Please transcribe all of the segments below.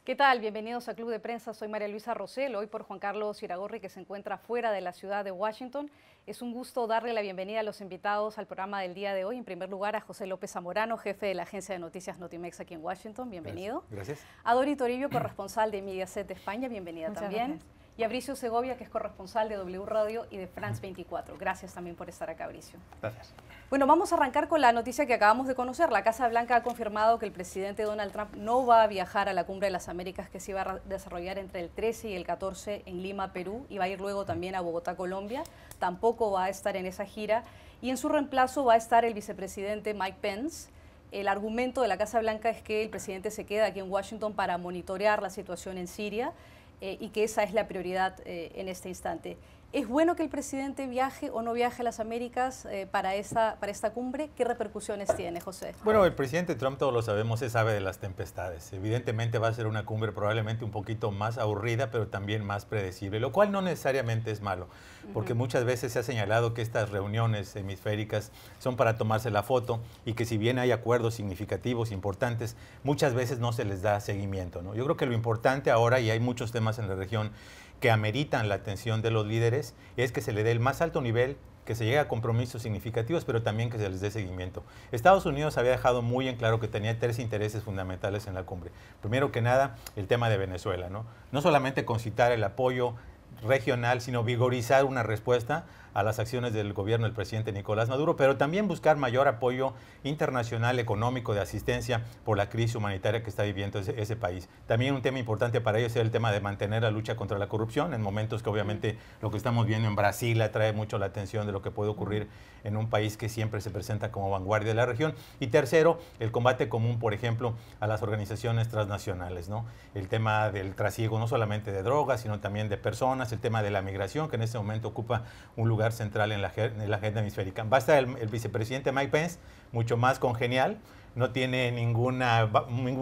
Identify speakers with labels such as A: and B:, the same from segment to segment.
A: ¿Qué tal? Bienvenidos a Club de Prensa. Soy María Luisa Rosell, hoy por Juan Carlos Iragorri, que se encuentra fuera de la ciudad de Washington. Es un gusto darle la bienvenida a los invitados al programa del día de hoy. En primer lugar, a José López Zamorano, jefe de la agencia de noticias Notimex aquí en Washington. Bienvenido.
B: Gracias.
A: A Dori Toribio, corresponsal de Mediaset de España. Bienvenida también.
C: Gracias.
A: Y a Bricio Segovia, que es corresponsal de W Radio y de France 24. Gracias también por estar acá, Bricio.
B: Gracias.
A: Bueno, vamos a arrancar con la noticia que acabamos de conocer. La Casa Blanca ha confirmado que el presidente Donald Trump no va a viajar a la Cumbre de las Américas que se iba a desarrollar entre el 13 y el 14 en Lima, Perú, y va a ir luego también a Bogotá, Colombia. Tampoco va a estar en esa gira. Y en su reemplazo va a estar el vicepresidente Mike Pence. El argumento de la Casa Blanca es que el presidente se queda aquí en Washington para monitorear la situación en Siria y que esa es la prioridad en este instante. ¿Es bueno que el presidente viaje o no viaje a las Américas para esta cumbre? ¿Qué repercusiones tiene, José?
B: Bueno, el presidente Trump, todos lo sabemos, es ave de las tempestades. Evidentemente va a ser una cumbre probablemente un poquito más aburrida, pero también más predecible, lo cual no necesariamente es malo, porque muchas veces se ha señalado que estas reuniones hemisféricas son para tomarse la foto y que si bien hay acuerdos significativos, importantes, muchas veces no se les da seguimiento, ¿no? Yo creo que lo importante ahora, y hay muchos temas en la región que ameritan la atención de los líderes, es que se le dé el más alto nivel, que se llegue a compromisos significativos, pero también que se les dé seguimiento. Estados Unidos había dejado muy en claro que tenía 3 intereses fundamentales en la cumbre. Primero que nada, el tema de Venezuela, ¿no? No solamente concitar el apoyo regional, sino vigorizar una respuesta a las acciones del gobierno del presidente Nicolás Maduro, pero también buscar mayor apoyo internacional, económico, de asistencia por la crisis humanitaria que está viviendo ese país. También un tema importante para ellos es el tema de mantener la lucha contra la corrupción, en momentos que obviamente lo que estamos viendo en Brasil atrae mucho la atención de lo que puede ocurrir en un país que siempre se presenta como vanguardia de la región. Y tercero, el combate común, por ejemplo, a las organizaciones transnacionales, ¿no? El tema del trasiego no solamente de drogas, sino también de personas, el tema de la migración, que en este momento ocupa un lugar central en la agenda hemisférica. Va a estar el vicepresidente Mike Pence, mucho más congenial, no tiene ningún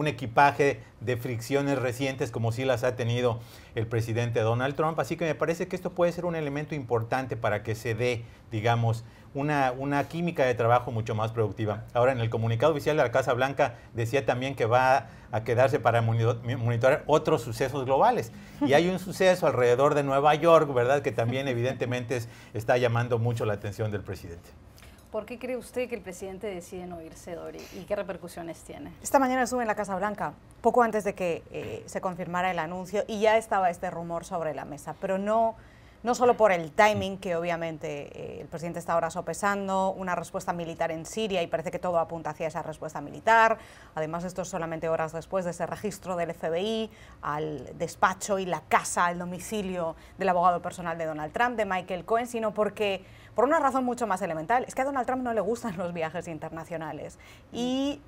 B: equipaje de fricciones recientes como sí las ha tenido el presidente Donald Trump, así que me parece que esto puede ser un elemento importante para que se dé, digamos, una química de trabajo mucho más productiva. Ahora, en el comunicado oficial de la Casa Blanca decía también que va a quedarse para monitorear otros sucesos globales. Y hay un suceso alrededor de Nueva York, ¿verdad?, que también evidentemente está llamando mucho la atención del presidente.
A: ¿Por qué cree usted que el presidente decide no irse, Dori? ¿Y qué repercusiones tiene?
C: Esta mañana estuve en la Casa Blanca, poco antes de que se confirmara el anuncio, y ya estaba este rumor sobre la mesa, pero no solo por el timing, que obviamente el presidente está ahora sopesando una respuesta militar en Siria y parece que todo apunta hacia esa respuesta militar. Además, esto es solamente horas después de ese registro del FBI al despacho y la casa, el domicilio del abogado personal de Donald Trump, de Michael Cohen, sino porque, por una razón mucho más elemental, es que a Donald Trump no le gustan los viajes internacionales y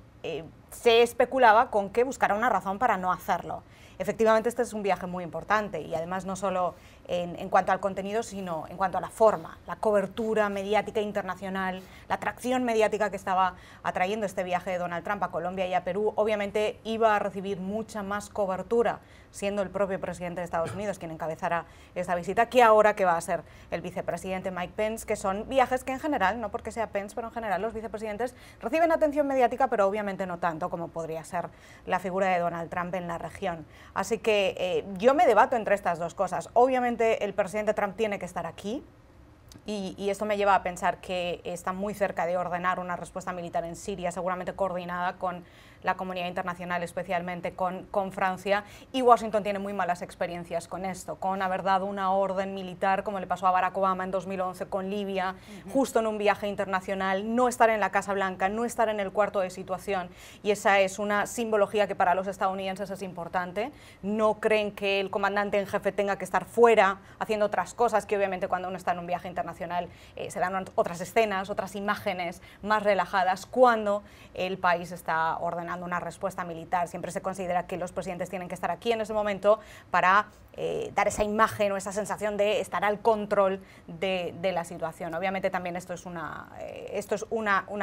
C: se especulaba con que buscara una razón para no hacerlo. Efectivamente, este es un viaje muy importante y además no solo en cuanto al contenido, sino en cuanto a la forma, la cobertura mediática internacional, la atracción mediática que estaba atrayendo este viaje de Donald Trump a Colombia y a Perú. Obviamente iba a recibir mucha más cobertura siendo el propio presidente de Estados Unidos quien encabezara esta visita, que ahora que va a ser el vicepresidente Mike Pence, que son viajes que en general, no porque sea Pence, pero en general los vicepresidentes reciben atención mediática, pero obviamente no tanto como podría ser la figura de Donald Trump en la región. Así que yo me debato entre estas dos cosas. Obviamente el presidente Trump tiene que estar aquí y esto me lleva a pensar que está muy cerca de ordenar una respuesta militar en Siria, seguramente coordinada con la comunidad internacional, especialmente con Francia, y Washington tiene muy malas experiencias con esto, con haber dado una orden militar, como le pasó a Barack Obama en 2011 con Libia, justo en un viaje internacional, no estar en la Casa Blanca, no estar en el cuarto de situación, y esa es una simbología que para los estadounidenses es importante. No creen que el comandante en jefe tenga que estar fuera haciendo otras cosas, que obviamente cuando uno está en un viaje internacional se dan otras escenas, otras imágenes más relajadas cuando el país está ordenando una respuesta militar. Siempre se considera que los presidentes tienen que estar aquí en ese momento para dar esa imagen o esa sensación de estar al control de la situación. Obviamente también esto es una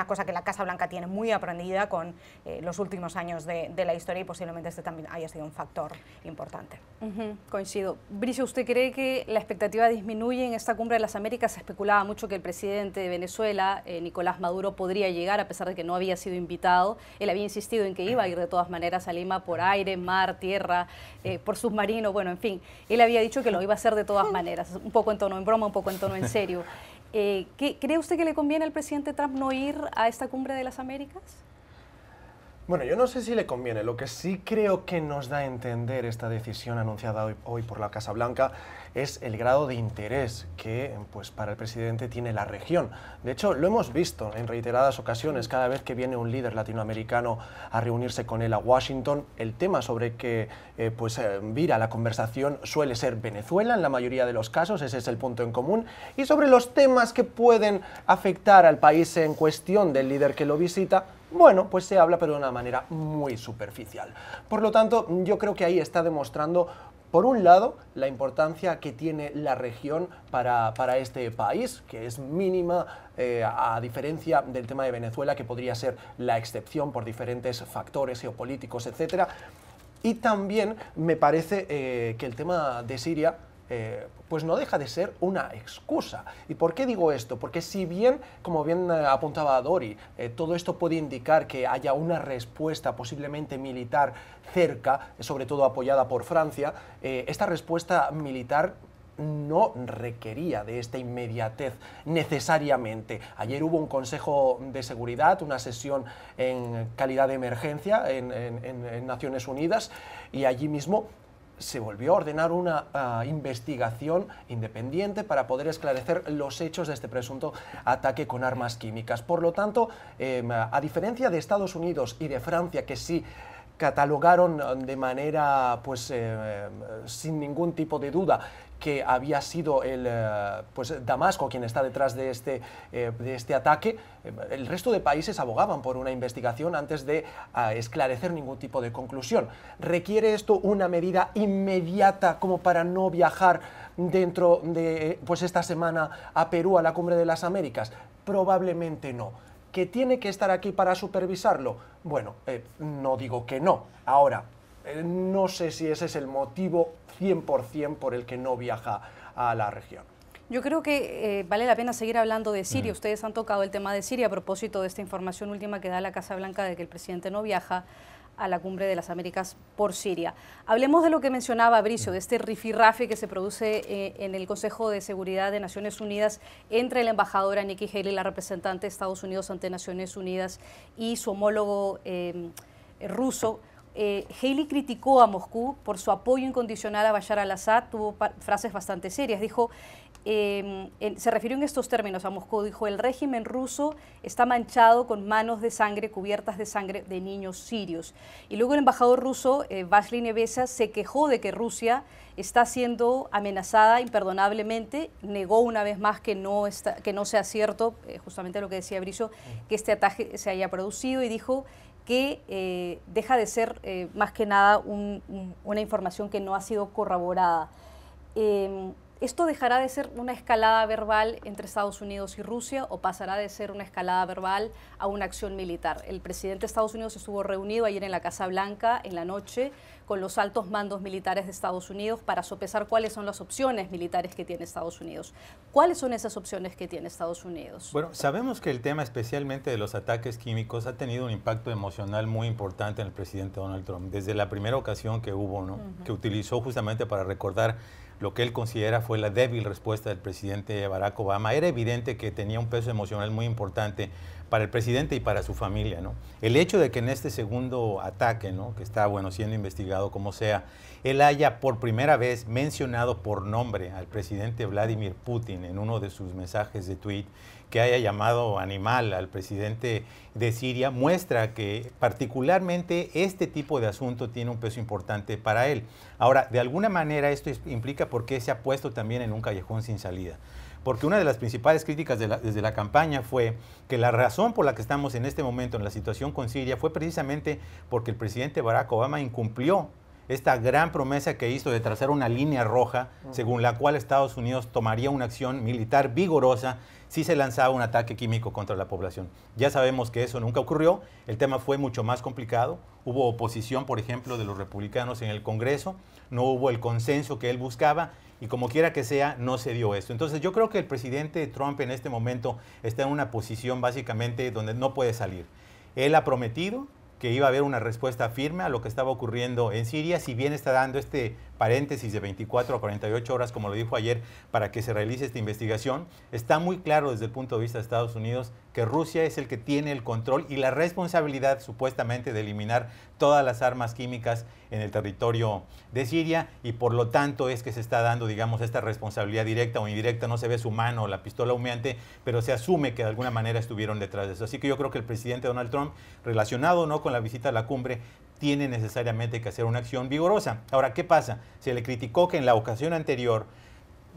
C: cosa que la Casa Blanca tiene muy aprendida con los últimos años de la historia y posiblemente este también haya sido un factor importante.
A: Coincido. Bricio, ¿usted cree que la expectativa disminuye en esta cumbre de las Américas especulaba mucho que el presidente de Venezuela, Nicolás Maduro, podría llegar, a pesar de que no había sido invitado. Él había insistido en que iba a ir de todas maneras a Lima por aire, mar, tierra, por submarino, bueno, en fin. Él había dicho que lo iba a hacer de todas maneras, un poco en tono en broma, un poco en tono en serio. ¿Cree usted que le conviene al presidente Trump no ir a esta cumbre de las Américas?
D: Bueno, yo no sé si le conviene. Lo que sí creo que nos da a entender esta decisión anunciada hoy por la Casa Blanca es el grado de interés que pues, para el presidente tiene la región. De hecho, lo hemos visto en reiteradas ocasiones, cada vez que viene un líder latinoamericano a reunirse con él a Washington, el tema sobre que vira la conversación suele ser Venezuela en la mayoría de los casos, ese es el punto en común, y sobre los temas que pueden afectar al país en cuestión del líder que lo visita, bueno, pues se habla pero de una manera muy superficial. Por lo tanto, yo creo que ahí está demostrando, por un lado, la importancia que tiene la región para este país, que es mínima a diferencia del tema de Venezuela, que podría ser la excepción por diferentes factores geopolíticos, etc. Y también me parece que el tema de Siria pues no deja de ser una excusa. ¿Y por qué digo esto? Porque si bien, como bien apuntaba Dori, todo esto puede indicar que haya una respuesta posiblemente militar cerca, sobre todo apoyada por Francia, esta respuesta militar no requería de esta inmediatez necesariamente. Ayer hubo un Consejo de Seguridad, una sesión en calidad de emergencia en Naciones Unidas, y allí mismo se volvió a ordenar una investigación independiente para poder esclarecer los hechos de este presunto ataque con armas químicas. Por lo tanto, a diferencia de Estados Unidos y de Francia, que sí catalogaron de manera sin ningún tipo de duda que había sido Damasco quien está detrás de este ataque, el resto de países abogaban por una investigación antes de esclarecer ningún tipo de conclusión. ¿Requiere esto una medida inmediata como para no viajar dentro de esta semana a Perú, a la Cumbre de las Américas? Probablemente no. ¿Que tiene que estar aquí para supervisarlo? Bueno, no digo que no. Ahora, no sé si ese es el motivo 100% por el que no viaja a la región.
A: Yo creo que vale la pena seguir hablando de Siria. Ustedes han tocado el tema de Siria a propósito de esta información última que da la Casa Blanca de que el presidente no viaja a la Cumbre de las Américas por Siria. Hablemos de lo que mencionaba Bricio, de este rifirrafe que se produce en el Consejo de Seguridad de Naciones Unidas entre la embajadora Nikki Haley, la representante de Estados Unidos ante Naciones Unidas, y su homólogo ruso. Haley criticó a Moscú por su apoyo incondicional a Bashar al-Assad, tuvo frases bastante serias, dijo, se refirió en estos términos a Moscú, dijo, el régimen ruso está manchado con manos de sangre, cubiertas de sangre de niños sirios. Y luego el embajador ruso, Vasily Nevesia, se quejó de que Rusia está siendo amenazada imperdonablemente, negó una vez más que no sea cierto, justamente lo que decía Bricio, que este ataque se haya producido, y dijo que deja de ser más que nada una información que no ha sido corroborada. ¿Esto dejará de ser una escalada verbal entre Estados Unidos y Rusia o pasará de ser una escalada verbal a una acción militar? El presidente de Estados Unidos estuvo reunido ayer en la Casa Blanca en la noche con los altos mandos militares de Estados Unidos para sopesar cuáles son las opciones militares que tiene Estados Unidos. ¿Cuáles son esas opciones que tiene Estados Unidos?
B: Bueno, sabemos que el tema especialmente de los ataques químicos ha tenido un impacto emocional muy importante en el presidente Donald Trump. Desde la primera ocasión que hubo, ¿no? Que utilizó justamente para recordar lo que él considera fue la débil respuesta del presidente Barack Obama. Era evidente que tenía un peso emocional muy importante para el presidente y para su familia, ¿no? El hecho de que en este segundo ataque, ¿no?, que está siendo investigado como sea, él haya por primera vez mencionado por nombre al presidente Vladimir Putin en uno de sus mensajes de tweet, que haya llamado animal al presidente de Siria, muestra que particularmente este tipo de asunto tiene un peso importante para él. Ahora, de alguna manera esto implica por qué se ha puesto también en un callejón sin salida. Porque una de las principales críticas desde la campaña fue que la razón por la que estamos en este momento en la situación con Siria fue precisamente porque el presidente Barack Obama incumplió esta gran promesa que hizo de trazar una línea roja según la cual Estados Unidos tomaría una acción militar vigorosa si se lanzaba un ataque químico contra la población. Ya sabemos que eso nunca ocurrió, el tema fue mucho más complicado, hubo oposición, por ejemplo, de los republicanos en el Congreso, no hubo el consenso que él buscaba y como quiera que sea, no se dio esto. Entonces yo creo que el presidente Trump en este momento está en una posición básicamente donde no puede salir. Él ha prometido que iba a haber una respuesta firme a lo que estaba ocurriendo en Siria, si bien está dando este paréntesis de 24 a 48 horas, como lo dijo ayer, para que se realice esta investigación. Está muy claro desde el punto de vista de Estados Unidos que Rusia es el que tiene el control y la responsabilidad supuestamente de eliminar todas las armas químicas en el territorio de Siria y por lo tanto es que se está dando, digamos, esta responsabilidad directa o indirecta, no se ve su mano o la pistola humeante, pero se asume que de alguna manera estuvieron detrás de eso. Así que yo creo que el presidente Donald Trump, relacionado o no con la visita a la cumbre, tiene necesariamente que hacer una acción vigorosa. Ahora, ¿qué pasa? Se le criticó que en la ocasión anterior,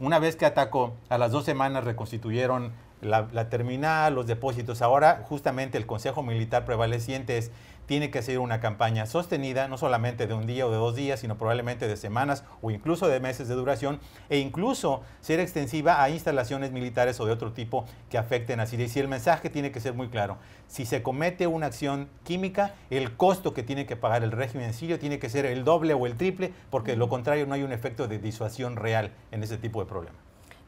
B: una vez que atacó, a las 2 semanas reconstituyeron la terminal, los depósitos. Ahora, justamente el Consejo Militar prevaleciente tiene que hacer una campaña sostenida, no solamente de un día o de 2 días, sino probablemente de semanas o incluso de meses de duración, e incluso ser extensiva a instalaciones militares o de otro tipo que afecten a Siria. Y el mensaje tiene que ser muy claro. Si se comete una acción química, el costo que tiene que pagar el régimen sirio tiene que ser el doble o el triple, porque de lo contrario no hay un efecto de disuasión real en ese tipo de problemas.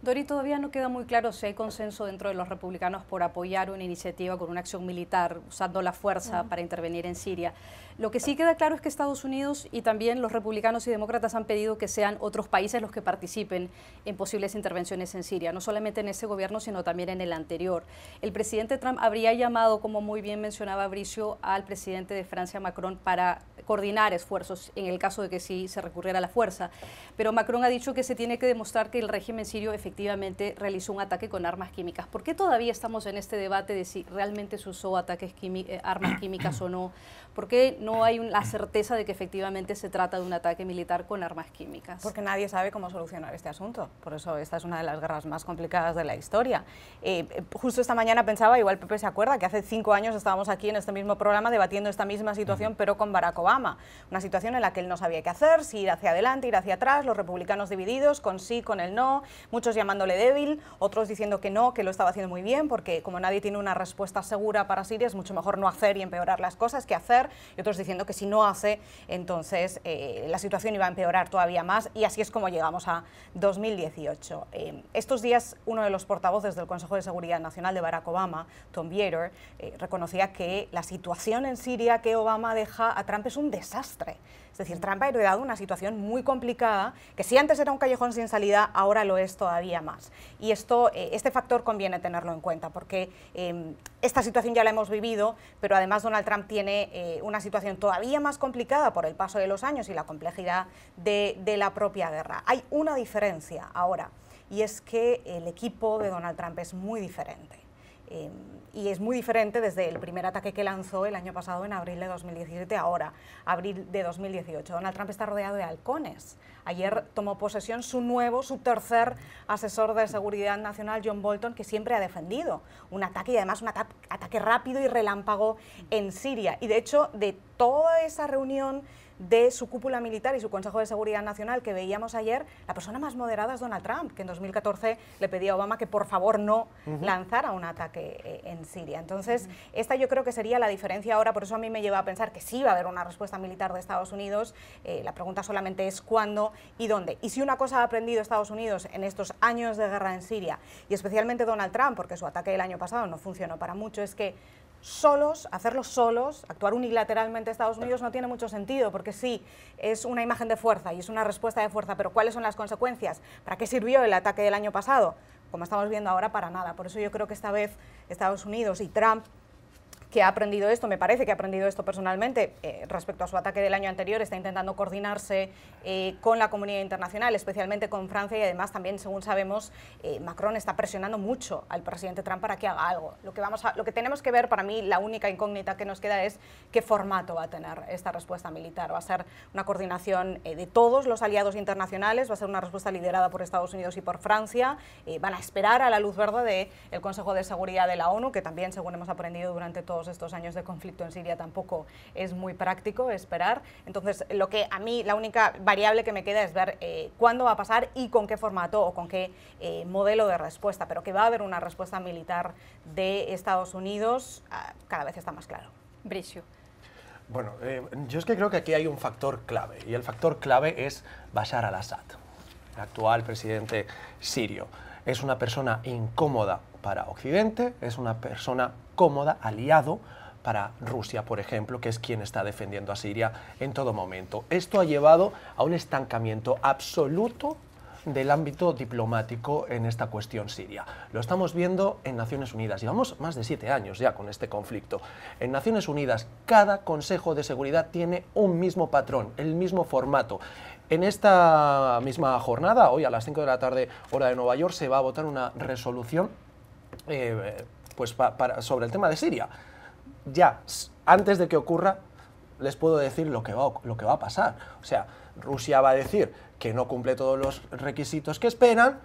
A: Dori, todavía no queda muy claro si hay consenso dentro de los republicanos por apoyar una iniciativa con una acción militar usando la fuerza para intervenir en Siria. Lo que sí queda claro es que Estados Unidos y también los republicanos y demócratas han pedido que sean otros países los que participen en posibles intervenciones en Siria, no solamente en ese gobierno, sino también en el anterior. El presidente Trump habría llamado, como muy bien mencionaba Bricio, al presidente de Francia, Macron, para coordinar esfuerzos en el caso de que sí se recurriera a la fuerza. Pero Macron ha dicho que se tiene que demostrar que el régimen sirio efectivamente realizó un ataque con armas químicas. ¿Por qué todavía estamos en este debate de si realmente se usó armas químicas o no? ¿Por qué no hay la certeza de que efectivamente se trata de un ataque militar con armas químicas?
C: Porque nadie sabe cómo solucionar este asunto. Por eso esta es una de las guerras más complicadas de la historia. Justo esta mañana pensaba, igual Pepe se acuerda, que hace 5 años estábamos aquí en este mismo programa debatiendo esta misma situación, pero con Barack Obama. Una situación en la que él no sabía qué hacer, si ir hacia adelante, ir hacia atrás, los republicanos divididos, con sí, con el no, muchos llamándole débil, otros diciendo que no, que lo estaba haciendo muy bien, porque como nadie tiene una respuesta segura para Siria, es mucho mejor no hacer y empeorar las cosas que hacer, y otros diciendo que si no hace, entonces la situación iba a empeorar todavía más, y así es como llegamos a 2018. Estos días, uno de los portavoces del Consejo de Seguridad Nacional de Barack Obama, Tom Vietor, reconocía que la situación en Siria que Obama deja a Trump es un desastre. Es decir, Trump ha heredado una situación muy complicada, que si antes era un callejón sin salida, ahora lo es todavía más. Y este factor conviene tenerlo en cuenta, porque esta situación ya la hemos vivido, pero además Donald Trump tiene una situación todavía más complicada por el paso de los años y la complejidad de la propia guerra. Hay una diferencia ahora, y es que el equipo de Donald Trump es muy diferente. Y es muy diferente desde el primer ataque que lanzó el año pasado en abril de 2017 ahora, abril de 2018. Donald Trump está rodeado de halcones. Ayer tomó posesión su tercer asesor de seguridad nacional, John Bolton, que siempre ha defendido un ataque y además un ataque rápido y relámpago en Siria. Y de hecho, de toda esa reunión de su cúpula militar y su Consejo de Seguridad Nacional que veíamos ayer, la persona más moderada es Donald Trump, que en 2014 le pedía a Obama que por favor no lanzara un ataque en Siria. Entonces, esta yo creo que sería la diferencia ahora, por eso a mí me lleva a pensar que sí va a haber una respuesta militar de Estados Unidos. La pregunta solamente es cuándo y dónde. Y si una cosa ha aprendido Estados Unidos en estos años de guerra en Siria, y especialmente Donald Trump, porque su ataque del año pasado no funcionó para mucho, es que hacerlo solos, actuar unilateralmente Estados Unidos no tiene mucho sentido, porque sí, es una imagen de fuerza y es una respuesta de fuerza, pero ¿cuáles son las consecuencias? ¿Para qué sirvió el ataque del año pasado? Como estamos viendo ahora, para nada. Por eso yo creo que esta vez Estados Unidos y Trump, que ha aprendido esto, me parece que ha aprendido esto personalmente respecto a su ataque del año anterior, está intentando coordinarse con la comunidad internacional, especialmente con Francia, y además también, según sabemos, Macron está presionando mucho al presidente Trump para que haga algo. Lo que tenemos que ver, para mí, la única incógnita que nos queda es qué formato va a tener esta respuesta militar. Va a ser una coordinación de todos los aliados internacionales, va a ser una respuesta liderada por Estados Unidos y por Francia, van a esperar a la luz verde del Consejo de Seguridad de la ONU, que también, según hemos aprendido durante todo todos estos años de conflicto en Siria tampoco es muy práctico esperar. Entonces, lo que a mí, la única variable que me queda es ver cuándo va a pasar y con qué formato o con qué modelo de respuesta, pero que va a haber una respuesta militar de Estados Unidos, cada vez está más claro.
A: Bricio.
D: Bueno, yo es que creo que aquí hay un factor clave, y el factor clave es Bashar al-Assad, el actual presidente sirio. Es una persona incómoda para Occidente, es una persona cómoda, aliado para Rusia, por ejemplo, que es quien está defendiendo a Siria en todo momento. Esto ha llevado a un estancamiento absoluto del ámbito diplomático en esta cuestión siria. Lo estamos viendo en Naciones Unidas. Llevamos más de 7 años ya con este conflicto. En Naciones Unidas, cada Consejo de Seguridad tiene un mismo patrón, el mismo formato. En esta misma jornada, hoy a las 5 de la tarde, hora de Nueva York, se va a votar una resolución sobre el tema de Siria. Ya, antes de que ocurra, les puedo decir lo que va a pasar. O sea, Rusia va a decir que no cumple todos los requisitos que esperan,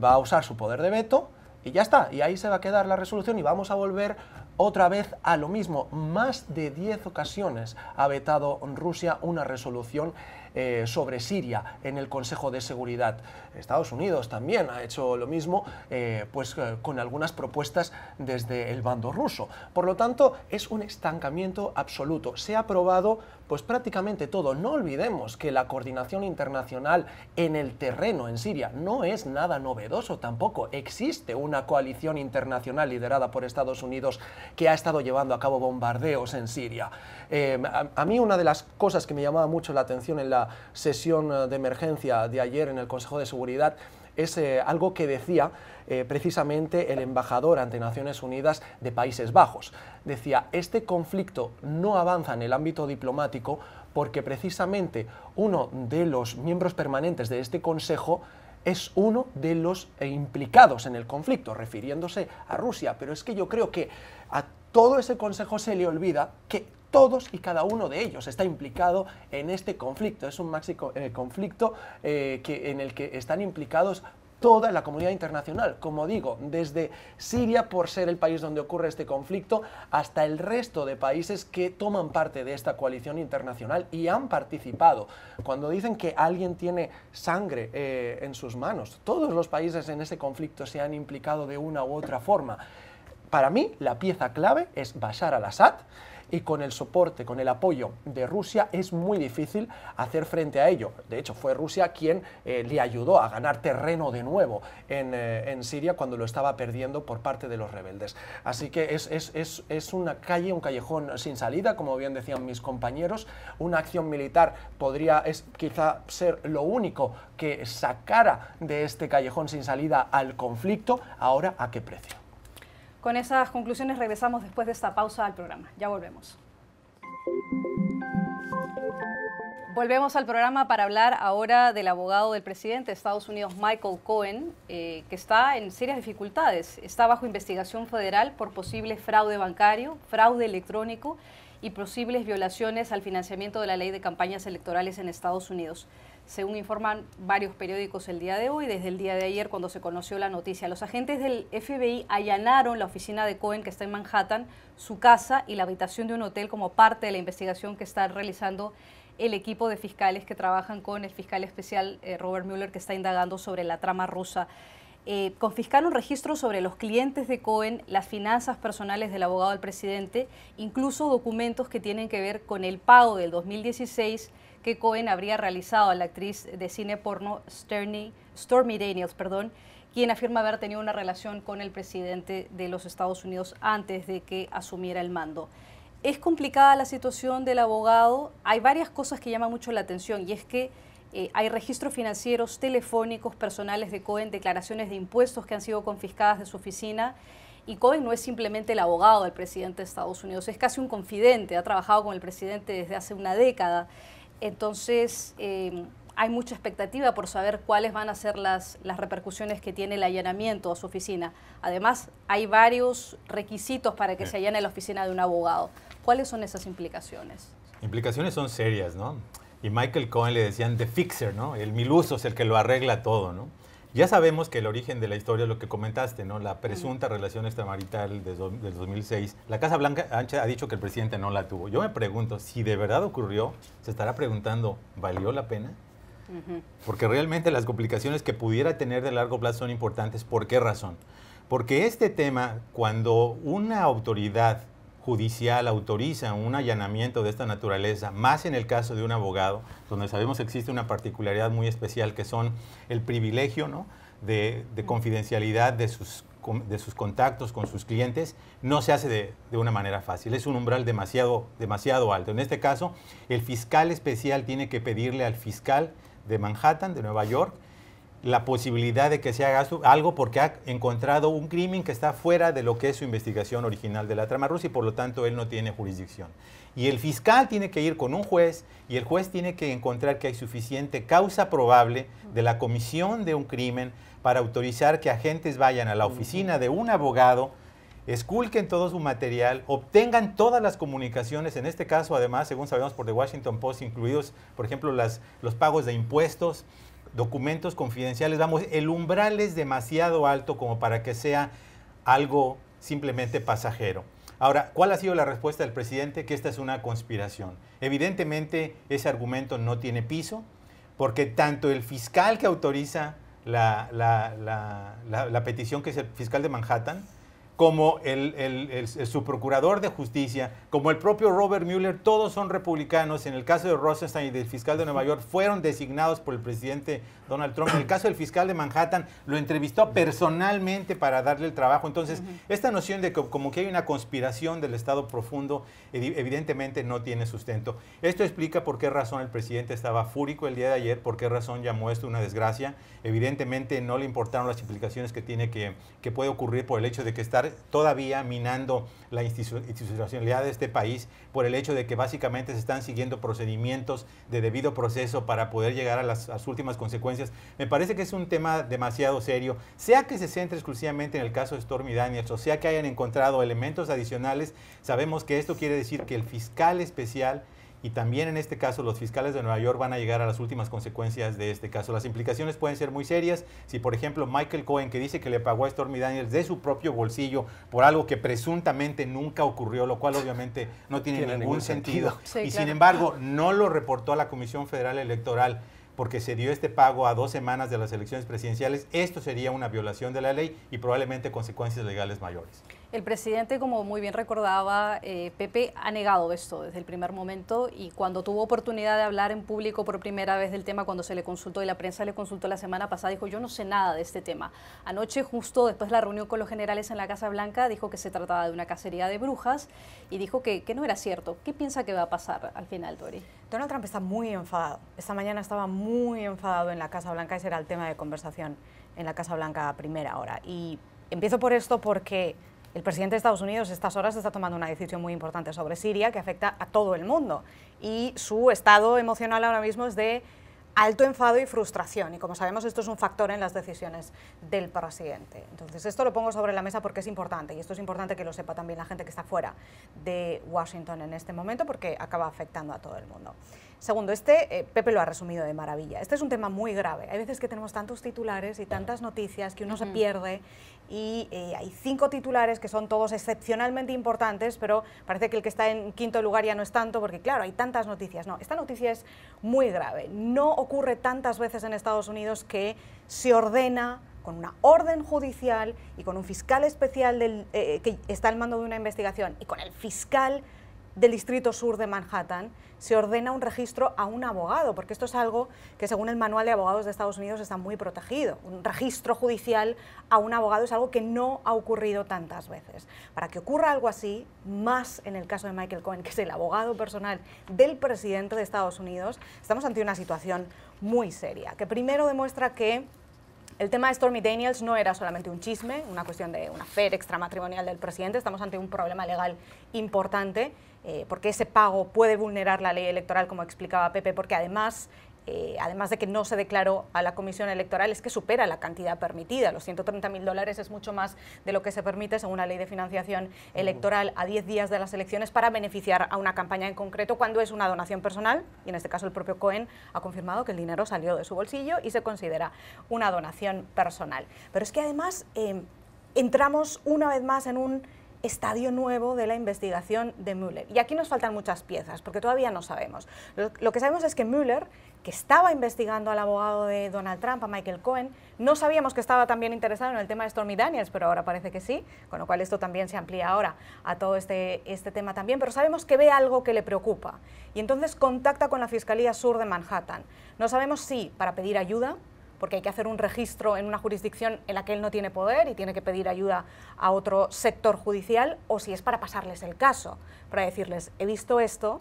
D: va a usar su poder de veto y ya está. Y ahí se va a quedar la resolución y vamos a volver otra vez a lo mismo. Más de 10 ocasiones ha vetado Rusia una resolución sobre Siria en el Consejo de Seguridad. Estados Unidos también ha hecho lo mismo, con algunas propuestas desde el bando ruso. Por lo tanto, es un estancamiento absoluto. Se ha aprobado pues prácticamente todo. No olvidemos que la coordinación internacional en el terreno en Siria no es nada novedoso tampoco. Existe una coalición internacional liderada por Estados Unidos que ha estado llevando a cabo bombardeos en Siria. A mí una de las cosas que me llamaba mucho la atención en la sesión de emergencia de ayer en el Consejo de Seguridad es algo que decía precisamente el embajador ante Naciones Unidas de Países Bajos. Decía, este conflicto no avanza en el ámbito diplomático porque precisamente uno de los miembros permanentes de este Consejo es uno de los implicados en el conflicto, refiriéndose a Rusia. Pero es que yo creo que a todo ese Consejo se le olvida que todos y cada uno de ellos está implicado en este conflicto. Es un máximo conflicto en el que están implicados toda la comunidad internacional, como digo, desde Siria, por ser el país donde ocurre este conflicto, hasta el resto de países que toman parte de esta coalición internacional y han participado. Cuando dicen que alguien tiene sangre en sus manos, todos los países en ese conflicto se han implicado de una u otra forma. Para mí, la pieza clave es Bashar al-Assad, y con el soporte, con el apoyo de Rusia es muy difícil hacer frente a ello. De hecho, fue Rusia quien le ayudó a ganar terreno de nuevo en Siria cuando lo estaba perdiendo por parte de los rebeldes. Así que es una calle, un callejón sin salida, como bien decían mis compañeros. Una acción militar quizá ser lo único que sacara de este callejón sin salida al conflicto. Ahora, ¿a qué precio?
A: Con esas conclusiones regresamos después de esta pausa al programa. Ya volvemos. Volvemos al programa para hablar ahora del abogado del presidente de Estados Unidos, Michael Cohen, que está en serias dificultades. Está bajo investigación federal por posible fraude bancario, fraude electrónico y posibles violaciones al financiamiento de la ley de campañas electorales en Estados Unidos. Según informan varios periódicos el día de hoy, desde el día de ayer cuando se conoció la noticia, los agentes del FBI allanaron la oficina de Cohen, que está en Manhattan, su casa y la habitación de un hotel como parte de la investigación que está realizando el equipo de fiscales que trabajan con el fiscal especial Robert Mueller, que está indagando sobre la trama rusa. Confiscaron registros sobre los clientes de Cohen, las finanzas personales del abogado del presidente, incluso documentos que tienen que ver con el pago del 2016 que Cohen habría realizado a la actriz de cine porno Stormy Daniels, quien afirma haber tenido una relación con el presidente de los Estados Unidos antes de que asumiera el mando. Es complicada la situación del abogado. Hay varias cosas que llaman mucho la atención, y es que hay registros financieros, telefónicos, personales de Cohen, declaraciones de impuestos que han sido confiscadas de su oficina. Y Cohen no es simplemente el abogado del presidente de Estados Unidos, es casi un confidente, ha trabajado con el presidente desde hace una década. Entonces, hay mucha expectativa por saber cuáles van a ser las repercusiones que tiene el allanamiento a su oficina. Además, hay varios requisitos para que se allane la oficina de un abogado. ¿Cuáles son esas implicaciones?
B: Implicaciones son serias, ¿no? Y Michael Cohen le decían The Fixer, ¿no? El miluso es el que lo arregla todo, ¿no? Ya sabemos que el origen de la historia es lo que comentaste, ¿no? La presunta relación extramarital del 2006. La Casa Blanca ha dicho que el presidente no la tuvo. Yo me pregunto, si de verdad ocurrió, se estará preguntando, ¿valió la pena? Porque realmente las complicaciones que pudiera tener de largo plazo son importantes. ¿Por qué razón? Porque este tema, cuando una autoridad judicial autoriza un allanamiento de esta naturaleza, más en el caso de un abogado, donde sabemos que existe una particularidad muy especial, que son el privilegio, ¿no?, de confidencialidad de sus contactos con sus clientes, no se hace de una manera fácil. Es un umbral demasiado alto. En este caso, el fiscal especial tiene que pedirle al fiscal de Manhattan, de Nueva York, la posibilidad de que se haga algo porque ha encontrado un crimen que está fuera de lo que es su investigación original de la trama rusa y por lo tanto él no tiene jurisdicción. Y el fiscal tiene que ir con un juez y el juez tiene que encontrar que hay suficiente causa probable de la comisión de un crimen para autorizar que agentes vayan a la oficina de un abogado, esculquen todo su material, obtengan todas las comunicaciones, en este caso además, según sabemos por The Washington Post, incluidos, por ejemplo, los pagos de impuestos, documentos confidenciales. Vamos, el umbral es demasiado alto como para que sea algo simplemente pasajero. Ahora, ¿cuál ha sido la respuesta del presidente? Que esta es una conspiración. Evidentemente, ese argumento no tiene piso, porque tanto el fiscal que autoriza la petición, que es el fiscal de Manhattan, como el subprocurador de justicia, como el propio Robert Mueller, todos son republicanos. En el caso de Rosenstein y del fiscal de Nueva York, fueron designados por el presidente Donald Trump. En el caso del fiscal de Manhattan, lo entrevistó personalmente para darle el trabajo. Entonces, esta noción de que como que hay una conspiración del Estado profundo, evidentemente no tiene sustento. Esto explica por qué razón el presidente estaba fúrico el día de ayer, por qué razón llamó esto una desgracia. Evidentemente no le importaron las implicaciones que puede ocurrir por el hecho de que estar todavía minando la institucionalidad de este país, por el hecho de que básicamente se están siguiendo procedimientos de debido proceso para poder llegar a las últimas consecuencias. Me parece que es un tema demasiado serio, sea que se centre exclusivamente en el caso de Stormy Daniels, o sea que hayan encontrado elementos adicionales. Sabemos que esto quiere decir que el fiscal especial y también en este caso los fiscales de Nueva York van a llegar a las últimas consecuencias de este caso. Las implicaciones pueden ser muy serias. Si, por ejemplo, Michael Cohen, que dice que le pagó a Stormy Daniels de su propio bolsillo por algo que presuntamente nunca ocurrió, lo cual obviamente no tiene ningún sentido. Sí, y claro, sin embargo, no lo reportó a la Comisión Federal Electoral porque se dio este pago a 2 semanas de las elecciones presidenciales, esto sería una violación de la ley y probablemente consecuencias legales mayores.
A: El presidente, como muy bien recordaba, Pepe, ha negado esto desde el primer momento y cuando tuvo oportunidad de hablar en público por primera vez del tema, cuando se le consultó y la prensa le consultó la semana pasada, dijo: yo no sé nada de este tema. Anoche, justo después de la reunión con los generales en la Casa Blanca, dijo que se trataba de una cacería de brujas y dijo que no era cierto. ¿Qué piensa que va a pasar al final, Tori?
C: Donald Trump está muy enfadado. Esta mañana estaba muy enfadado en la Casa Blanca, ese era el tema de conversación en la Casa Blanca a primera hora. Y empiezo por esto porque el presidente de Estados Unidos estas horas está tomando una decisión muy importante sobre Siria que afecta a todo el mundo y su estado emocional ahora mismo es de alto enfado y frustración y como sabemos esto es un factor en las decisiones del presidente. Entonces esto lo pongo sobre la mesa porque es importante y esto es importante que lo sepa también la gente que está fuera de Washington en este momento porque acaba afectando a todo el mundo. Segundo, Pepe lo ha resumido de maravilla. Este es un tema muy grave. Hay veces que tenemos tantos titulares y tantas noticias que uno se pierde y hay 5 titulares que son todos excepcionalmente importantes, pero parece que el que está en quinto lugar ya no es tanto porque, claro, hay tantas noticias. No, esta noticia es muy grave. No ocurre tantas veces en Estados Unidos que se ordena con una orden judicial y con un fiscal especial que está al mando de una investigación y con el fiscal del Distrito Sur de Manhattan, se ordena un registro a un abogado, porque esto es algo que según el Manual de Abogados de Estados Unidos está muy protegido. Un registro judicial a un abogado es algo que no ha ocurrido tantas veces. Para que ocurra algo así, más en el caso de Michael Cohen, que es el abogado personal del presidente de Estados Unidos, estamos ante una situación muy seria, que primero demuestra que el tema de Stormy Daniels no era solamente un chisme, una cuestión de una affair extramatrimonial del presidente, estamos ante un problema legal importante, porque ese pago puede vulnerar la ley electoral, como explicaba Pepe, porque además además de que no se declaró a la Comisión Electoral, es que supera la cantidad permitida. Los $130.000 es mucho más de lo que se permite según la ley de financiación electoral a 10 días de las elecciones para beneficiar a una campaña en concreto cuando es una donación personal, y en este caso el propio Cohen ha confirmado que el dinero salió de su bolsillo y se considera una donación personal. Pero es que además entramos una vez más en un estadio nuevo de la investigación de Mueller. Y aquí nos faltan muchas piezas, porque todavía no sabemos. Lo que sabemos es que Mueller, que estaba investigando al abogado de Donald Trump, a Michael Cohen, no sabíamos que estaba también interesado en el tema de Stormy Daniels, pero ahora parece que sí, con lo cual esto también se amplía ahora a todo este tema también, pero sabemos que ve algo que le preocupa, y entonces contacta con la Fiscalía Sur de Manhattan. No sabemos si para pedir ayuda, porque hay que hacer un registro en una jurisdicción en la que él no tiene poder y tiene que pedir ayuda a otro sector judicial, o si es para pasarles el caso, para decirles, he visto esto,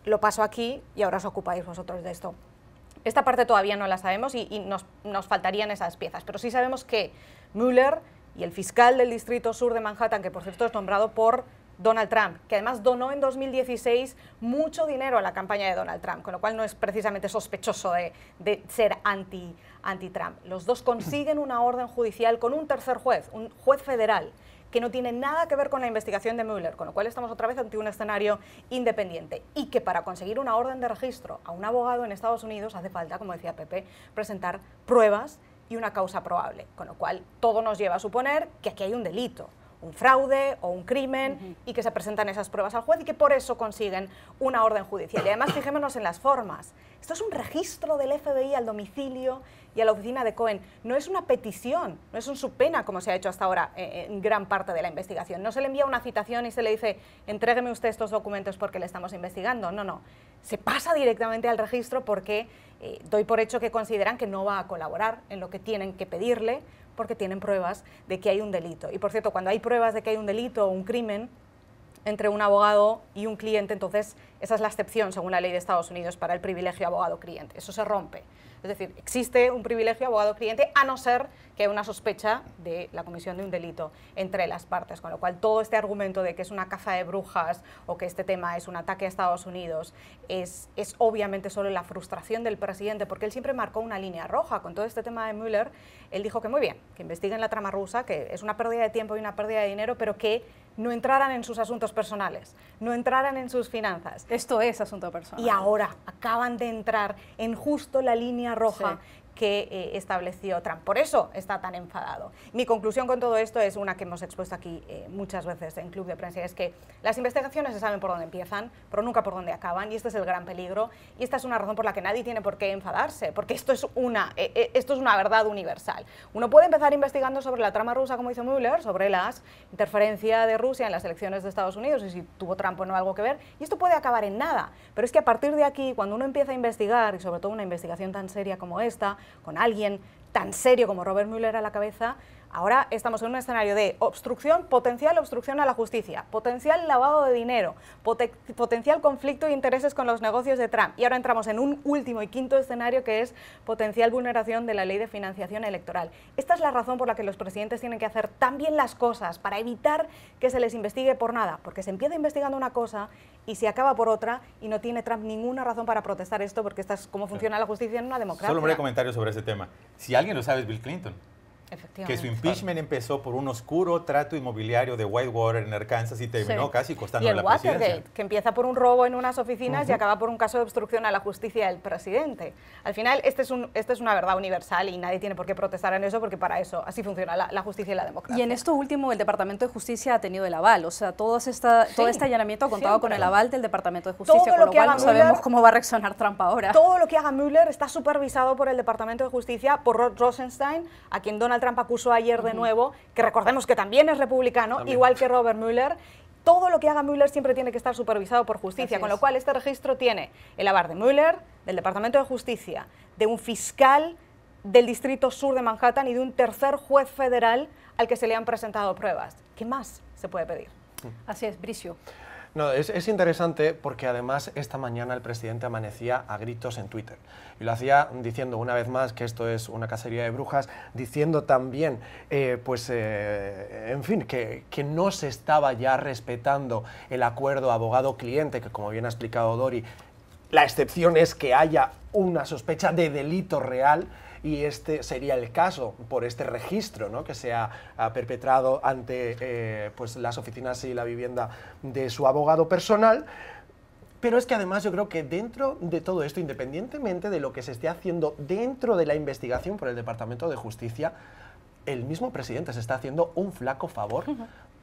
C: lo paso aquí y ahora os ocupáis vosotros de esto. Esta parte todavía no la sabemos y nos faltarían esas piezas, pero sí sabemos que Mueller y el fiscal del Distrito Sur de Manhattan, que por cierto es nombrado por Donald Trump, que además donó en 2016 mucho dinero a la campaña de Donald Trump, con lo cual no es precisamente sospechoso de ser anti-Trump. Los dos consiguen una orden judicial con un tercer juez, un juez federal, que no tiene nada que ver con la investigación de Mueller, con lo cual estamos otra vez ante un escenario independiente, y que para conseguir una orden de registro a un abogado en Estados Unidos hace falta, como decía Pepe, presentar pruebas y una causa probable, con lo cual todo nos lleva a suponer que aquí hay un delito, un fraude o un crimen, y que se presentan esas pruebas al juez y que por eso consiguen una orden judicial. Y además fijémonos en las formas. Esto es un registro del FBI al domicilio y a la oficina de Cohen. No es una petición, no es un subpena como se ha hecho hasta ahora en gran parte de la investigación. No se le envía una citación y se le dice, entrégueme usted estos documentos porque le estamos investigando. No, no. Se pasa directamente al registro porque doy por hecho que consideran que no va a colaborar en lo que tienen que pedirle, porque tienen pruebas de que hay un delito. Y por cierto, cuando hay pruebas de que hay un delito o un crimen entre un abogado y un cliente, entonces esa es la excepción según la ley de Estados Unidos para el privilegio abogado-cliente. Eso se rompe. Es decir, existe un privilegio abogado-cliente a no ser que haya una sospecha de la comisión de un delito entre las partes, con lo cual todo este argumento de que es una caza de brujas o que este tema es un ataque a Estados Unidos es obviamente solo la frustración del presidente, porque él siempre marcó una línea roja con todo este tema de Mueller. Él dijo que muy bien, que investiguen la trama rusa, que es una pérdida de tiempo y una pérdida de dinero, pero que no entraran en sus asuntos personales, no entraran en sus finanzas.
A: Esto es asunto personal.
C: Y ahora acaban de entrar en justo la línea roja que estableció Trump. Por eso está tan enfadado. Mi conclusión con todo esto es una que hemos expuesto aquí muchas veces en Club de Prensa, y es que las investigaciones se saben por dónde empiezan, pero nunca por dónde acaban, y este es el gran peligro, y esta es una razón por la que nadie tiene por qué enfadarse, porque esto es una verdad universal. Uno puede empezar investigando sobre la trama rusa, como hizo Mueller, sobre la interferencia de Rusia en las elecciones de Estados Unidos y si tuvo Trump o no algo que ver, y esto puede acabar en nada, pero es que a partir de aquí, cuando uno empieza a investigar, y sobre todo una investigación tan seria como esta, con alguien tan serio como Robert Mueller a la cabeza, ahora estamos en un escenario de obstrucción, potencial obstrucción a la justicia, potencial lavado de dinero, potencial conflicto de intereses con los negocios de Trump, y ahora entramos en un último y quinto escenario que es potencial vulneración de la ley de financiación electoral. Esta es la razón por la que los presidentes tienen que hacer tan bien las cosas para evitar que se les investigue por nada, porque se empieza investigando una cosa y se acaba por otra, y no tiene Trump ninguna razón para protestar esto, porque esta es cómo funciona la justicia en una democracia.
B: Solo un breve comentario sobre ese tema. Si alguien lo sabe es Bill Clinton.
C: Efectivamente.
B: Que su impeachment empezó por un oscuro trato inmobiliario de Whitewater en Arkansas y terminó casi costando la presidencia. Y el
C: Watergate, que empieza por un robo en unas oficinas y acaba por un caso de obstrucción a la justicia del presidente. Al final, esta es una verdad universal y nadie tiene por qué protestar en eso, porque para eso así funciona la justicia y la democracia.
A: Y en esto último, el Departamento de Justicia ha tenido el aval, o sea, todo este allanamiento ha contado con el aval del Departamento de Justicia, con lo cual no sabemos cómo va a reaccionar Trump ahora.
C: Todo lo que haga Mueller está supervisado por el Departamento de Justicia, por Rod Rosenstein, a quien Donald Trump acusó ayer de nuevo, que recordemos que también es republicano, igual que Robert Mueller. Todo lo que haga Mueller siempre tiene que estar supervisado por justicia, con lo cual este registro tiene el aval de Mueller, del Departamento de Justicia, de un fiscal del Distrito Sur de Manhattan y de un tercer juez federal al que se le han presentado pruebas. ¿Qué más se puede pedir?
A: Así es, Bricio.
D: No, es interesante porque además esta mañana el presidente amanecía a gritos en Twitter y lo hacía diciendo una vez más que esto es una cacería de brujas, diciendo también, en fin, que no se estaba ya respetando el acuerdo abogado-cliente, que como bien ha explicado Dori, La excepción es que haya una sospecha de delito real, y este sería el caso por este registro, ¿no?, que se ha perpetrado ante pues las oficinas y la vivienda de su abogado personal. Pero es que además yo creo que dentro de todo esto, independientemente de lo que se esté haciendo dentro de la investigación por el Departamento de Justicia, el mismo presidente se está haciendo un flaco favor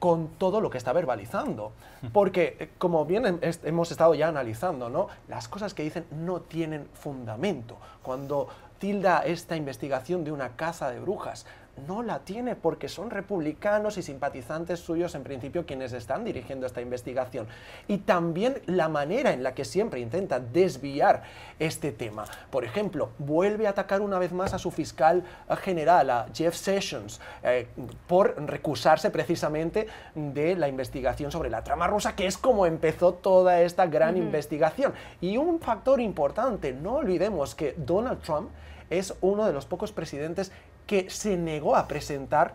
D: con todo lo que está verbalizando. Porque, como bien hemos estado ya analizando, ¿no?, las cosas que dicen no tienen fundamento. Cuando tilda esta investigación de una caza de brujas, no la tiene, porque son republicanos y simpatizantes suyos en principio quienes están dirigiendo esta investigación. Y también la manera en la que siempre intenta desviar este tema. Por ejemplo, vuelve a atacar una vez más a su fiscal general, a Jeff Sessions, por recusarse precisamente de la investigación sobre la trama rusa, que es como empezó toda esta gran investigación. Y un factor importante, no olvidemos que Donald Trump es uno de los pocos presidentes que se negó a presentar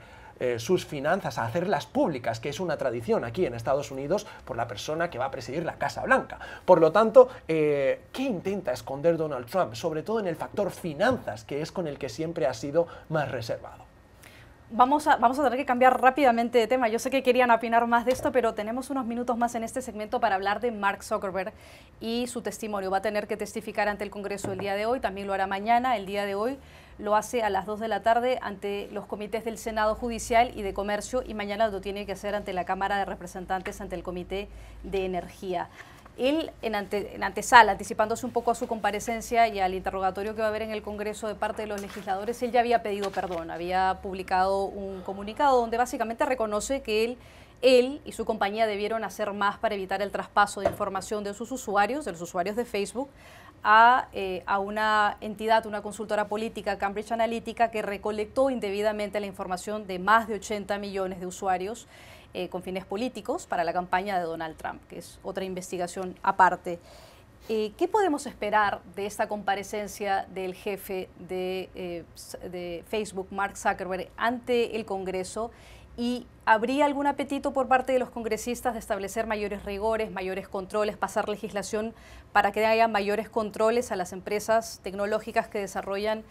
D: sus finanzas, a hacerlas públicas, que es una tradición aquí en Estados Unidos por la persona que va a presidir la Casa Blanca. Por lo tanto, ¿qué intenta esconder Donald Trump? Sobre todo en el factor finanzas, que es con el que siempre ha sido más reservado.
A: Vamos a tener que cambiar rápidamente de tema. Yo sé que querían opinar más de esto, pero tenemos unos minutos más en este segmento para hablar de Mark Zuckerberg y su testimonio. Va a tener que testificar ante el Congreso el día de hoy, también lo hará mañana. El día de hoy lo hace a las 2 de la tarde ante los comités del Senado Judicial y de Comercio, y mañana lo tiene que hacer ante la Cámara de Representantes, ante el Comité de Energía. Él, en antesala, anticipándose un poco a su comparecencia y al interrogatorio que va a haber en el Congreso de parte de los legisladores, él ya había pedido perdón, había publicado un comunicado donde básicamente reconoce que él y su compañía debieron hacer más para evitar el traspaso de información de sus usuarios, de los usuarios de Facebook, a una entidad, una consultora política, Cambridge Analytica, que recolectó indebidamente la información de más de 80 millones de usuarios con fines políticos para la campaña de Donald Trump, que es otra investigación aparte. ¿Qué podemos esperar de esta comparecencia del jefe de Facebook, Mark Zuckerberg, ante el Congreso? ¿Y habría algún apetito por parte de los congresistas de establecer mayores rigores, mayores controles, pasar legislación para que haya mayores controles a las empresas tecnológicas que desarrollan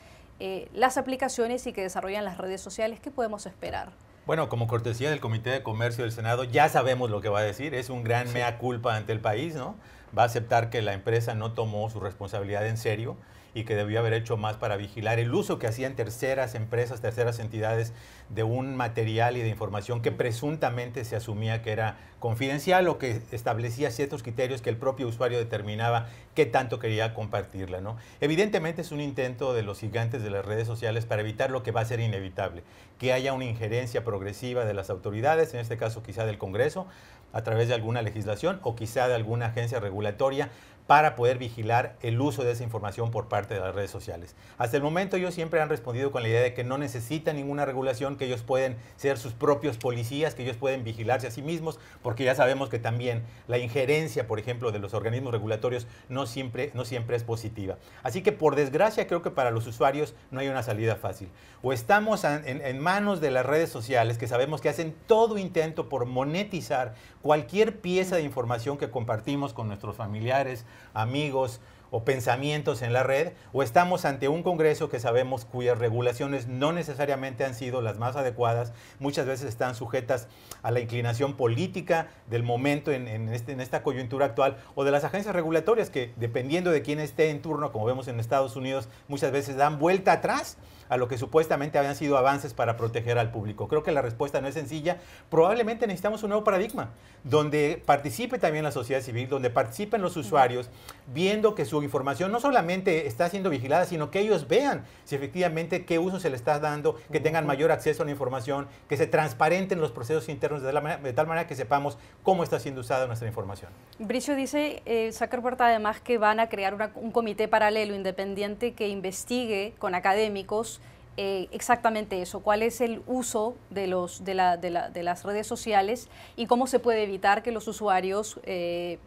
A: las aplicaciones y que desarrollan las redes sociales? ¿Qué podemos esperar?
B: Bueno, como cortesía del Comité de Comercio del Senado, ya sabemos lo que va a decir. Es un gran mea culpa ante el país, ¿no? Va a aceptar que la empresa no tomó su responsabilidad en serio y que debió haber hecho más para vigilar el uso que hacían terceras empresas, terceras entidades de un material y de información que presuntamente se asumía que era confidencial o que establecía ciertos criterios que el propio usuario determinaba qué tanto quería compartirla, ¿no? Evidentemente es un intento de los gigantes de las redes sociales para evitar lo que va a ser inevitable, que haya una injerencia progresiva de las autoridades, en este caso quizá del Congreso, a través de alguna legislación o quizá de alguna agencia regulatoria, para poder vigilar el uso de esa información por parte de las redes sociales. Hasta el momento ellos siempre han respondido con la idea de que no necesitan ninguna regulación, que ellos pueden ser sus propios policías, que ellos pueden vigilarse a sí mismos, porque ya sabemos que también la injerencia, por ejemplo, de los organismos regulatorios no siempre es positiva. Así que, por desgracia, creo que para los usuarios no hay una salida fácil. O estamos en manos de las redes sociales, que sabemos que hacen todo intento por monetizar cualquier pieza de información que compartimos con nuestros familiares, amigos o pensamientos en la red, o estamos ante un Congreso que sabemos cuyas regulaciones no necesariamente han sido las más adecuadas, muchas veces están sujetas a la inclinación política del momento en esta coyuntura actual, o de las agencias regulatorias que, dependiendo de quién esté en turno, como vemos en Estados Unidos, muchas veces dan vuelta atrás a lo que supuestamente habían sido avances para proteger al público. Creo que la respuesta no es sencilla. Probablemente necesitamos un nuevo paradigma, donde participe también la sociedad civil, donde participen los usuarios, viendo que su información no solamente está siendo vigilada, sino que ellos vean si efectivamente qué uso se le está dando, que tengan mayor acceso a la información, que se transparenten los procesos internos de tal manera que sepamos cómo está siendo usada nuestra información.
A: Bricio dice, Zuckerberg, además, que van a crear un comité paralelo independiente que investigue con académicos exactamente eso, cuál es el uso de las redes sociales y cómo se puede evitar que los usuarios se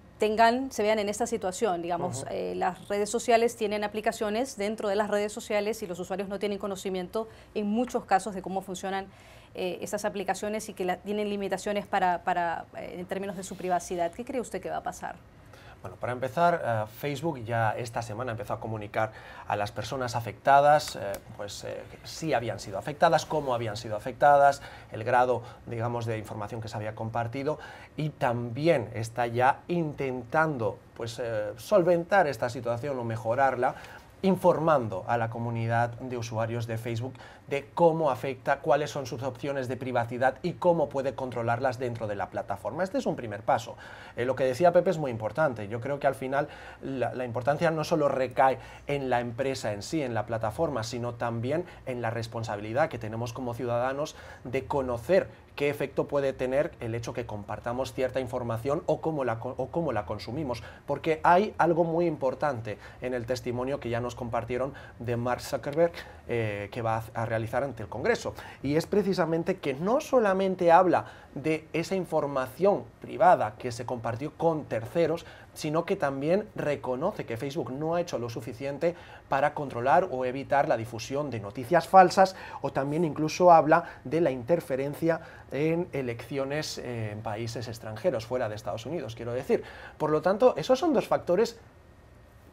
A: vean en esta situación. Digamos, las redes sociales tienen aplicaciones dentro de las redes sociales y los usuarios no tienen conocimiento en muchos casos de cómo funcionan estas aplicaciones y que tienen limitaciones en términos de su privacidad. ¿Qué cree usted que va a pasar?
D: Bueno, para empezar, Facebook ya esta semana empezó a comunicar a las personas afectadas, si habían sido afectadas, cómo habían sido afectadas, el grado, digamos, de información que se había compartido, y también está ya intentando solventar esta situación o mejorarla, informando a la comunidad de usuarios de Facebook de cómo afecta, cuáles son sus opciones de privacidad y cómo puede controlarlas dentro de la plataforma. Este es un primer paso. Lo que decía Pepe es muy importante. Yo creo que al final la importancia no solo recae en la empresa en sí, en la plataforma, sino también en la responsabilidad que tenemos como ciudadanos de conocer qué efecto puede tener el hecho que compartamos cierta información o cómo la consumimos. Porque hay algo muy importante en el testimonio que ya nos compartieron de Mark Zuckerberg, que va a realizar ante el Congreso. Y es precisamente que no solamente habla de esa información privada que se compartió con terceros, sino que también reconoce que Facebook no ha hecho lo suficiente para controlar o evitar la difusión de noticias falsas, o también incluso habla de la interferencia en elecciones en países extranjeros, fuera de Estados Unidos, quiero decir. Por lo tanto, esos son dos factores,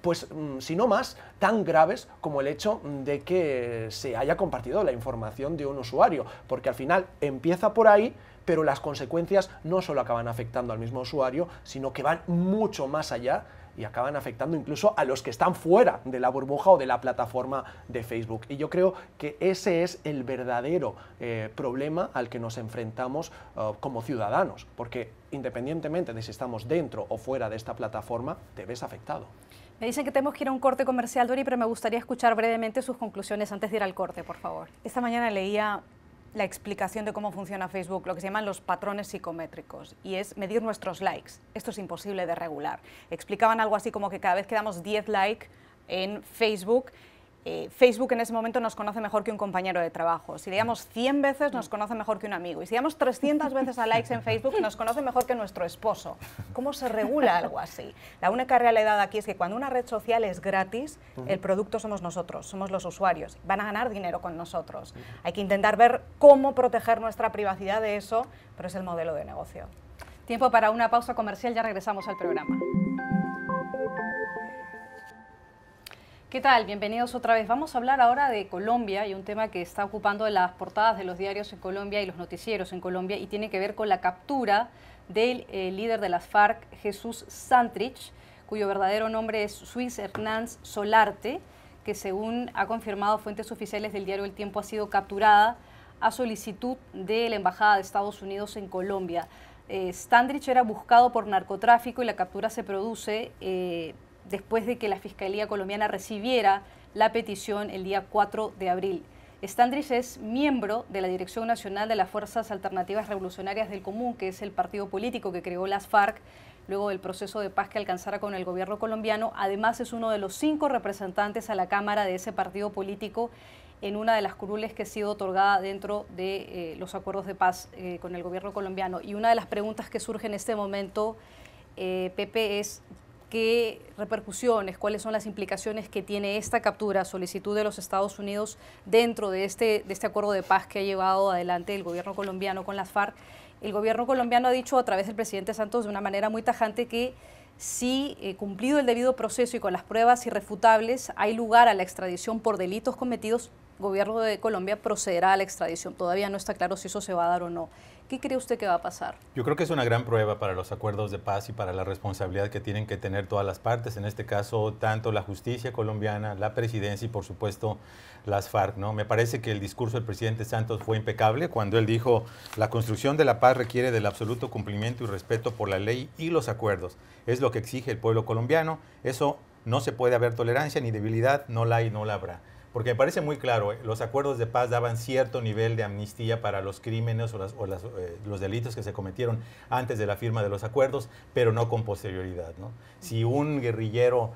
D: pues si no más, tan graves como el hecho de que se haya compartido la información de un usuario, porque al final empieza por ahí, pero las consecuencias no solo acaban afectando al mismo usuario, sino que van mucho más allá y acaban afectando incluso a los que están fuera de la burbuja o de la plataforma de Facebook. Y yo creo que ese es el verdadero problema al que nos enfrentamos como ciudadanos, porque independientemente de si estamos dentro o fuera de esta plataforma, te ves afectado.
A: Me dicen que tenemos que ir a un corte comercial, Dori, pero me gustaría escuchar brevemente sus conclusiones antes de ir al corte, por favor.
C: Esta mañana leía la explicación de cómo funciona Facebook, lo que se llaman los patrones psicométricos, y es medir nuestros likes. Esto es imposible de regular. Explicaban algo así como que cada vez que damos 10 likes en Facebook, Facebook en ese momento nos conoce mejor que un compañero de trabajo. Si le damos 100 veces, nos conoce mejor que un amigo. Y si damos 300 veces a likes en Facebook, nos conoce mejor que nuestro esposo. ¿Cómo se regula algo así? La única realidad aquí es que cuando una red social es gratis, el producto somos nosotros, somos los usuarios. Van a ganar dinero con nosotros. Hay que intentar ver cómo proteger nuestra privacidad de eso, pero es el modelo de negocio.
A: Tiempo para una pausa comercial, ya regresamos al programa. ¿Qué tal? Bienvenidos otra vez. Vamos a hablar ahora de Colombia y un tema que está ocupando las portadas de los diarios en Colombia y los noticieros en Colombia, y tiene que ver con la captura del líder de las FARC, Jesús Santrich, cuyo verdadero nombre es Suís Hernández Solarte, que según ha confirmado fuentes oficiales del diario El Tiempo ha sido capturada a solicitud de la Embajada de Estados Unidos en Colombia. Santrich era buscado por narcotráfico y la captura se produce después de que la Fiscalía colombiana recibiera la petición el día 4 de abril. Santrich es miembro de la Dirección Nacional de las Fuerzas Alternativas Revolucionarias del Común, que es el partido político que creó las FARC luego del proceso de paz que alcanzara con el gobierno colombiano. Además, es uno de los 5 representantes a la Cámara de ese partido político en una de las curules que ha sido otorgada dentro de los acuerdos de paz con el gobierno colombiano. Y una de las preguntas que surge en este momento, Pepe, es ¿qué repercusiones, cuáles son las implicaciones que tiene esta captura, solicitud de los Estados Unidos dentro de este acuerdo de paz que ha llevado adelante el gobierno colombiano con las FARC? El gobierno colombiano ha dicho a través del presidente Santos de una manera muy tajante que si cumplido el debido proceso y con las pruebas irrefutables hay lugar a la extradición por delitos cometidos, el gobierno de Colombia procederá a la extradición. Todavía no está claro si eso se va a dar o no. ¿Qué cree usted que va a pasar?
B: Yo creo que es una gran prueba para los acuerdos de paz y para la responsabilidad que tienen que tener todas las partes, en este caso tanto la justicia colombiana, la presidencia y por supuesto las FARC, ¿no? Me parece que el discurso del presidente Santos fue impecable cuando él dijo: la construcción de la paz requiere del absoluto cumplimiento y respeto por la ley y los acuerdos. Es lo que exige el pueblo colombiano. Eso no se puede haber tolerancia ni debilidad, no la hay, no la habrá. Porque me parece muy claro, los acuerdos de paz daban cierto nivel de amnistía para los crímenes o los delitos que se cometieron antes de la firma de los acuerdos, pero no con posterioridad, ¿no? Si un guerrillero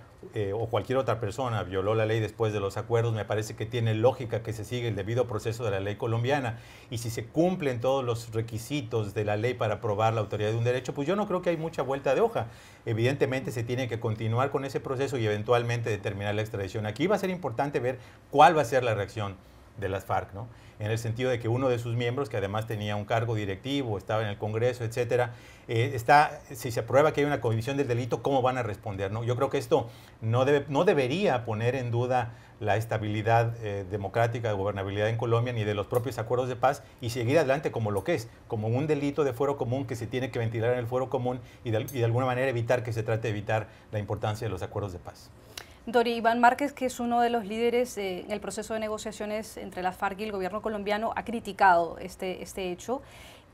B: o cualquier otra persona violó la ley después de los acuerdos, me parece que tiene lógica que se siga el debido proceso de la ley colombiana. Y si se cumplen todos los requisitos de la ley para probar la autoridad de un derecho, pues yo no creo que hay mucha vuelta de hoja. Evidentemente se tiene que continuar con ese proceso y eventualmente determinar la extradición. Aquí va a ser importante ver cuál va a ser la reacción de las FARC, ¿no? En el sentido de que uno de sus miembros, que además tenía un cargo directivo, estaba en el Congreso, etcétera, si se prueba que hay una comisión del delito, ¿cómo van a responder, no? Yo creo que esto no debería poner en duda la estabilidad democrática, de gobernabilidad en Colombia, ni de los propios acuerdos de paz, y seguir adelante como lo que es, como un delito de fuero común que se tiene que ventilar en el fuero común y de alguna manera evitar que se trate de evitar la importancia de los acuerdos de paz.
A: Dori, Iván Márquez, que es uno de los líderes en el proceso de negociaciones entre las FARC y el gobierno colombiano, ha criticado este hecho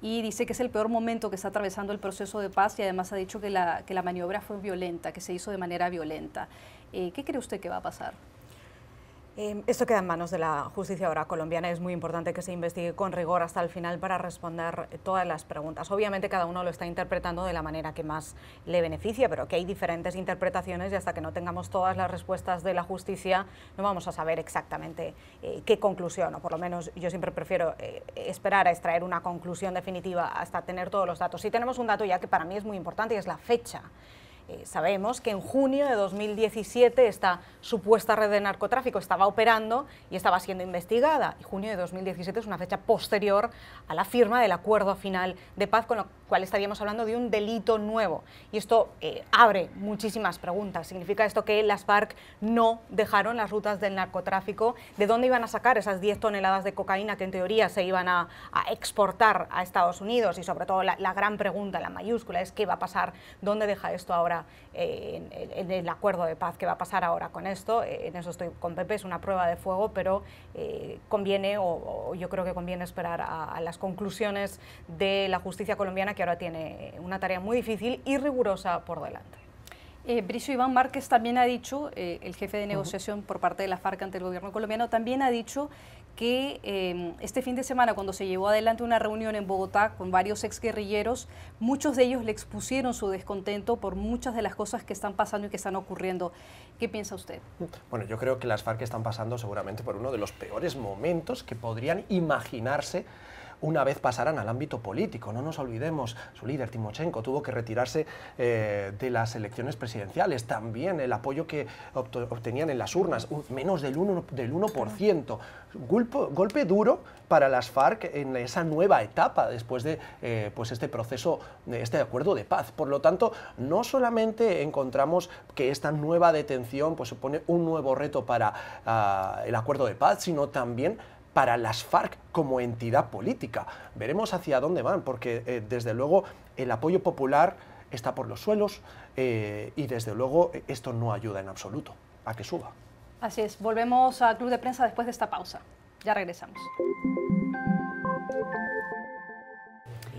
A: y dice que es el peor momento que está atravesando el proceso de paz, y además ha dicho que la maniobra fue violenta, que se hizo de manera violenta. ¿Qué cree usted que va a pasar?
C: Esto queda en manos de la justicia ahora colombiana. Es muy importante que se investigue con rigor hasta el final para responder todas las preguntas. Obviamente cada uno lo está interpretando de la manera que más le beneficia, pero que hay diferentes interpretaciones y hasta que no tengamos todas las respuestas de la justicia no vamos a saber exactamente qué conclusión, o por lo menos yo siempre prefiero esperar a extraer una conclusión definitiva hasta tener todos los datos. Sí tenemos un dato ya que para mí es muy importante y es la fecha. Sabemos que en junio de 2017 esta supuesta red de narcotráfico estaba operando y estaba siendo investigada. Y junio de 2017 es una fecha posterior a la firma del acuerdo final de paz, con lo cual estaríamos hablando de un delito nuevo. Y esto abre muchísimas preguntas. ¿Significa esto que las FARC no dejaron las rutas del narcotráfico? ¿De dónde iban a sacar esas 10 toneladas de cocaína que en teoría se iban a exportar a Estados Unidos? Y sobre todo la gran pregunta, la mayúscula, es ¿qué va a pasar? ¿Dónde deja esto ahora en el acuerdo de paz? ¿Qué va a pasar ahora con esto? En eso estoy con Pepe, es una prueba de fuego, pero conviene, o yo creo que conviene esperar a las conclusiones de la justicia colombiana, que ahora tiene una tarea muy difícil y rigurosa por delante.
A: Bricio, Iván Márquez también ha dicho, el jefe de negociación por parte de la FARC ante el gobierno colombiano, también ha dicho que este fin de semana, cuando se llevó adelante una reunión en Bogotá con varios exguerrilleros, muchos de ellos le expusieron su descontento por muchas de las cosas que están pasando y que están ocurriendo. ¿Qué piensa usted?
D: Bueno, yo creo que las FARC están pasando seguramente por uno de los peores momentos que podrían imaginarse una vez pasaran al ámbito político. No nos olvidemos, su líder, Timochenko, tuvo que retirarse de las elecciones presidenciales. También el apoyo que obtenían en las urnas, menos del 1%. Golpe duro para las FARC en esa nueva etapa después de pues este proceso, este acuerdo de paz. Por lo tanto, no solamente encontramos que esta nueva detención pues supone un nuevo reto para el acuerdo de paz, sino también para las FARC como entidad política. Veremos hacia dónde van, porque desde luego el apoyo popular está por los suelos y desde luego esto no ayuda en absoluto a que suba.
A: Así es, volvemos a Club de Prensa después de esta pausa. Ya regresamos.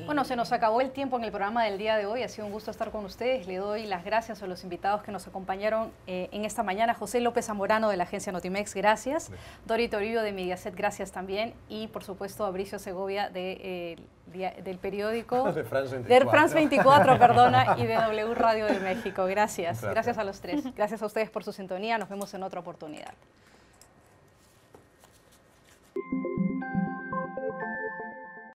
A: Bueno, se nos acabó el tiempo en el programa del día de hoy. Ha sido un gusto estar con ustedes. Le doy las gracias a los invitados que nos acompañaron en esta mañana. José López Zamorano, de la agencia Notimex, gracias. Dori Toribio, de Mediaset, gracias también. Y, por supuesto, a Bricio Segovia, del periódico...
D: de France 24.
A: De France 24, perdona, y de W Radio de México. Gracias. Gracias a los tres. Gracias a ustedes por su sintonía. Nos vemos en otra oportunidad.